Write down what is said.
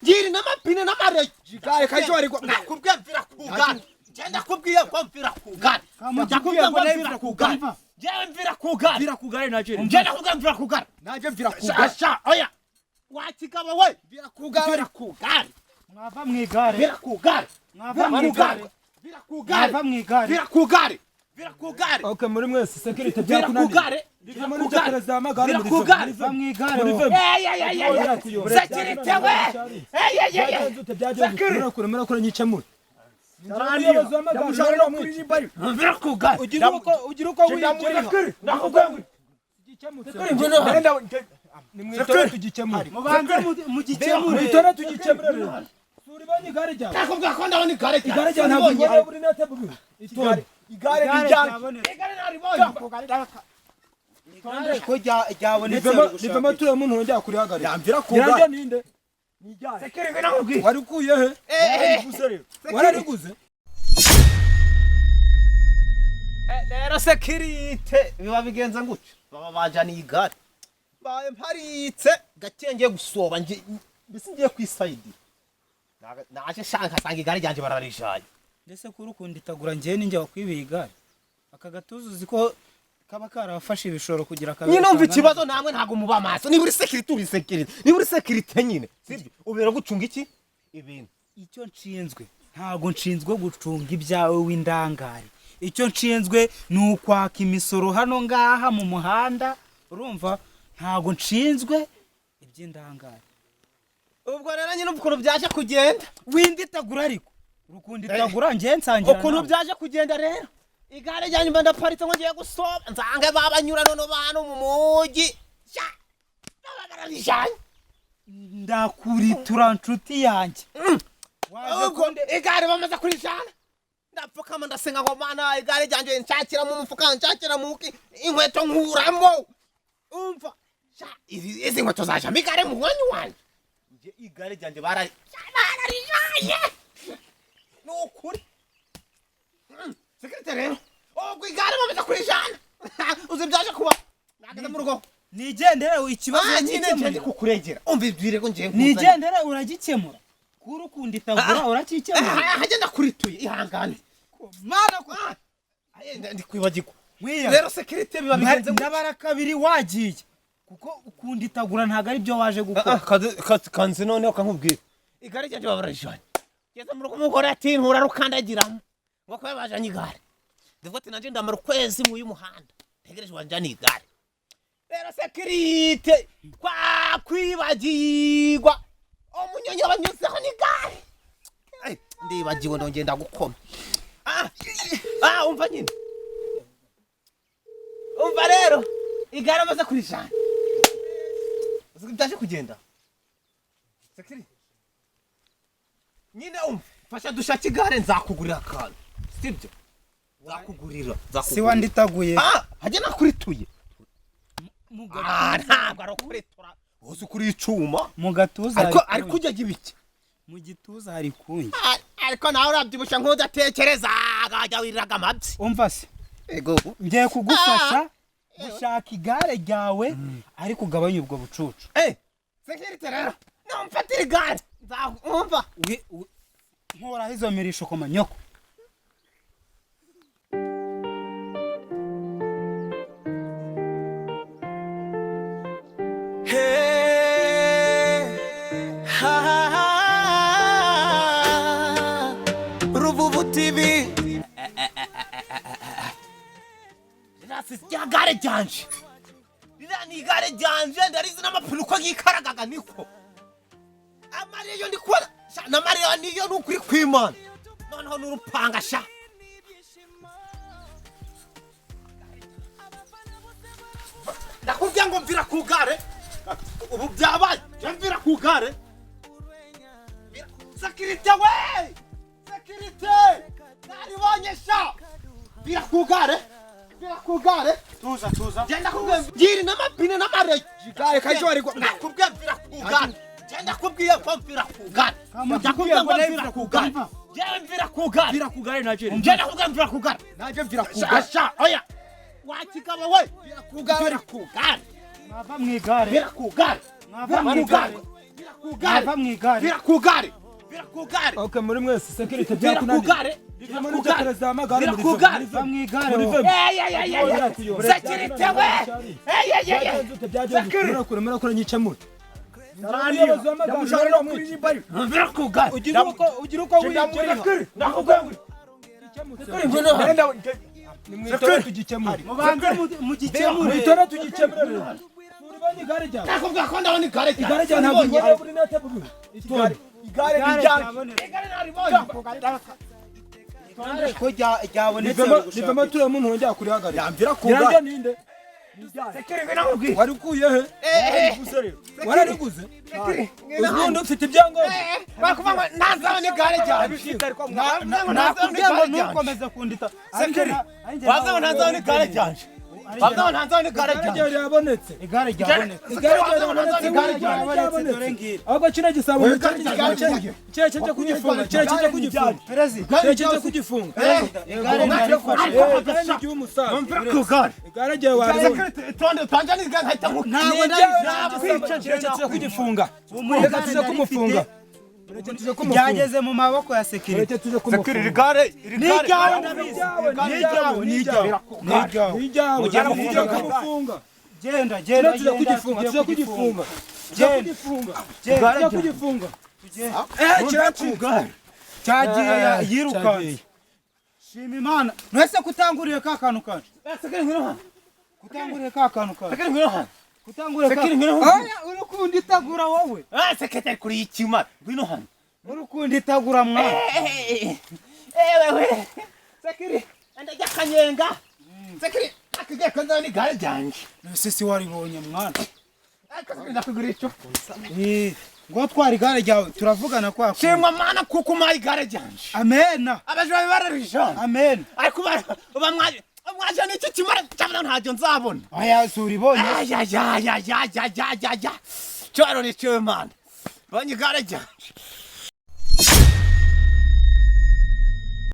Ngiri n'amapine n'amarege. Igare kajori ko nakubwiye mvira kugana. Genda kubwiye ko mvira kugana. Ndakubwiye ngo mvira kugana. Jewe mvira kugana. Mvira kugare naje. Ngenda kubwiye mvira kugana. Naje mvira kugana. Sha oya. Wakigaba we. Mvira kugare. Mvira kugana. Mwava mwigare. Mvira kugana. Mwava mwigare. Mvira kugana. Mwava mwigare. Mvira kugana. Mvira kugana. Okay muri mwese security Mvira kugana. Ndikamo n'icyo perezida w'amagare muri Mwava mwigare. Security we. Security. Murakora nyicamure. Mvira kugana. Ugira uko wigira. Nakugwe. Nimwitore tugikemure. Mubanze mugikemure. Mwitore tugikemure. Suri bani igare ryawe. Nakubwiye ko ndabona igare ryawe. Igare ryawe ntabwo ngora buri nate bubi. Itore. Igare ryawe. Igare naribonye. Ko ryabonetse Nivemo ture muntu njya kuri hagari. Yamvira kugana. Iranje ninde? Nijyaye. Security nakubwiye. Wari kuye he? Warariguze? Rero security biba bigenza gutyo. Baba bajaniye igare. Baye mparitse gakenge gusoba nje mbese ngiye kwisayidi. Naje shanka sanga igare ryanje bararishaye. ndetse kuri ukundi itagura ngiye ninjye wakwibiye igare aka gatuzu ziko kaba karafashe ibishoro kugira akabe nyine umva ikibazo namwe ntago muba amaso ni buri security uri security ni buri security nyine sibyo ubera gucunga iki ibintu icyo nshinzwe ntago nshinzwe gucunga ibyawe w'indangare icyo nshinzwe ni ukwaka imisoro hano ngaha mu muhanda urumva ntago nshinzwe iby'indangare ubwo rero nyine ukuntu byaje kugenda winditagura ariko urukundi itagura ngiye nsangira ukuntu byaje kugenda rero igare ryanyu mba ndaparitse ngo ngiye gusoba nzange babanyura none bantu mu mugi sha babarabijanye ndakuritura nshuti yanjye waje kunde igare bamaze kurijana ndapfukama ndasenga ngo mana igare ryanje nshakira mu mufuka nshakira muki inkweto nkuramo umva sha izi nkweto zaje migare mu mwanya wanje nje igare ryanje bararijaye nukuri sekretari rero ubwo igare bamaze kurijana uzi byaje kuba nageze mu rugo nigendere ikibazo nyine ndi kukuregera umva ibwire ko ngiye nigendere uragikemura kuri ukundi itagura urakikemura hagenda kurituye ihangane mana ko ndi kwibagirwa rero security biba bigenze ndabara kabiri wagiye kuko ukundi itagura ntago ari byo waje gukora kanze noneho kankubwira igare ryanje babarajanye geze mu rugo umugore ati ntura rukandagiramo ngo ko yabajanye igare ndivuga ati nanje ndamara ukwezi mu y'umuhanda tegereje wanjani igare rero security kwa kwibagirwa umunyonyo banyuzeho n'igare ndibagiwe ndongenda gukoma umva nyine umva rero igare amaze kurijana uzi byaje kugenda security nyine umva fasha dushaka igare nzakugurira akantu sibyo nzakugurira si wanditaguye hajye nakurituye ntabwo arokuritura uzi kuri icuma mu gatuza ariko ujya gibiki mu gituza hari kunye ariko nawe urabyibusha nk'udatekereza agajya wiriraga amabyi umva se ego ngiye kugufasha gushaka igare ryawe ariko ugabanya ubwo bucucu security rero namfatira igare nzumva nkora izo mirisho ku manyoko Ruvuvu TV rya gare ryanje rira ni igare ryanje ndarizi n'amapine uko yikaragaga niko amariyo ndikora na mariyo niyo nukuri kwimana noneho n'urupanga sha ndakubwiye ngo mvira ku gare ubu byabaye mvira ku gare security we security naribonye sha mvira ku gare tuza genda kubwiye ngiri n'amapine n'amarege Igare kajori ko nakubwiye mvira ku gare genda kubwiye ko mvira ku gare ndakubwiye ngo mvira ku gare jewe mvira ku gare mvira ku gare naje genda kubwiye mvira ku gare naje mvira ku gare sha oya wakigaba we mvira ku gare mvira ku gare mwava mwigare mvira ku gare mwava mwigare Ava mu igare. Birakugare. Birakugare. Okay, muri mwese security Birakugare. Birakugare. Birakugare. Va mu igare. Security we. Security. Murakora nyicamura. Birakugare. Ugira uko wigira. Nimwitore tugikemure. Mubanze mugikemure. Mwitore tugikemure. Uribanye igare ryawe. Nakubwira ko ndabona igare ryawe. Igare ryawe ntabwo igare buri nete bubi. Igare ryawe. Igare naribonye. Ko ryabonetse. Nivemo ture umuntu wongera kurihagarika. Yambira kuga. Yanjye ninde? Security nakubwira. Wari ukuye he? Warariguze? Ubundi ufite ibyangombwa. Bakuvanga ntazabona igare ryawe. Nakubwiye ngo ntukomeze kundita. Security. Bazabona ntazabona igare ryawe. Bazabona ntazabona igare ryawe. Igare ryabonetse. Igare ryabonetse. Igare ryabonetse. Ahubwo kino gisabo cyo kugifunga. Cyo kugifunga. Perezida. Cyo kugifunga. Igare narifashe. Igare umusaza. Kugare. Igare ryawe waribonye. Tonde tanjani igare nkahita Ntabwo Cyo kugifunga. Reka tuze kumufunga. Byageze mu maboko ya security. Reka tuze kumufunga. Security igare. Nijyawe ndabizi. Nijyawe. Ujyana kumufunga. Genda. Tuze kugifunga. Tuze kugifunga. Kirakuga. Cyagiye yirukanse. Shima Imana. Mwese kutanguriye ka kantu kanje. Security ngiro. Kutanguriye ka kantu kanje. Security ngiro. Kutanguriye ka. Security ngiro. Oya urukundo itagura wowe. Security kuri ikima. Ngino hano. Urukundo itagura mwana. Wewe. Security. Enda yakanyenga. Security. Akige kanza ni gare janje. Sisi waribonye mwana. Akasubira kugura icyo. Ngo twari igare ryawe turavugana kwa. Shimwa mana kuko mai igare janje. Amena. Abajwe bararisha. Amen. Ariko bamwaje n'iki kimara cyabona ntacyo nzabona. Aya suribonye. Ya. Cyaro ni cyo mana. Banye igare janje.